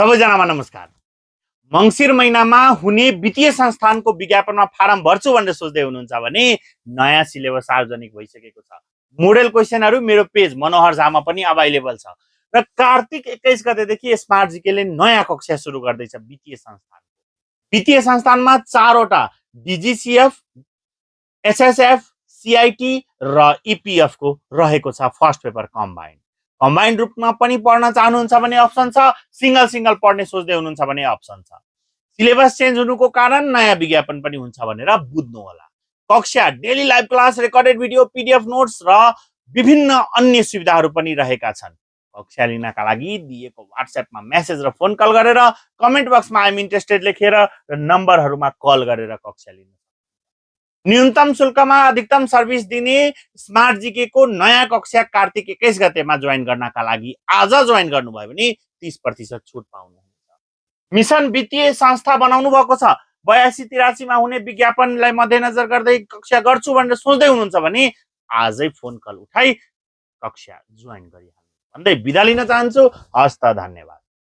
सबैजनामा नमस्कार। मङ्सिर महिनामा हुने वित्तीय संस्थानको विज्ञापनमा फारम भर्छु भनेर सोच्दै हुनुहुन्छ भने नयाँ सिलेबस सार्वजनिक भइसकेको छ। मोडेल क्वेसनहरू मेरो पेज मनोहर झामा पनि अभाइलेबल छ र कार्तिक 21 गतेदेखि स्मार्ट जीकेले नयाँ कक्षा सुरु गर्दैछ वित्तीय संस्थान। वित्तीय संस्थानमा 4 वटा डिजिसिएफ, एसएसएफ, सिआइटी र इपिएफ को रहेको छ फर्स्ट पेपर कम्बाइन्ड रूपमा पनि पढ्न चाहनुहुन्छ भने अप्सन छ, सिंगल पढ्ने सोच्दै हुनुहुन्छ भने अप्सन छ। सिलेबस चेन्ज हुनुको कारण नयाँ विज्ञापन पनि हुन्छ भनेर बुझ्नु होला। कक्षा, daily live class, recorded video, PDF notes र विभिन्न अन्य सुविधाहरू पनि रहेका छन्। कक्षा लिनका लागि दिएको व्हाट्सएपमा मेसेज र फोन कल गरेर, कमेन्ट बक्समा आइ एम इन्ट्रेस्टेड लेखेर र नम्बरहरूमा कल गरेर कक्षा लिनु। न्यूनतम शुल्कमा अधिकतम सर्भिस दिने स्मार्ट जीके को नयाँ कक्षा कार्तिक 21 गतेमा जोइन गर्नका लागि आज जोइन गर्नुभयो भने 30% छुट पाउनुहुन्छ। मिशन वित्तीय संस्था बनाउनु भएको छ। 82-83 मा हुने विज्ञापनलाई मध्यनजर गर्दै कक्षा गर्छु भनेर सोच्दै हुनुहुन्छ भने आजै फोन कल उठाई कक्षा जोइन गरिहाल्नु भन्दै बिदा लिन चाहन्छु। हस्त, धन्यवाद।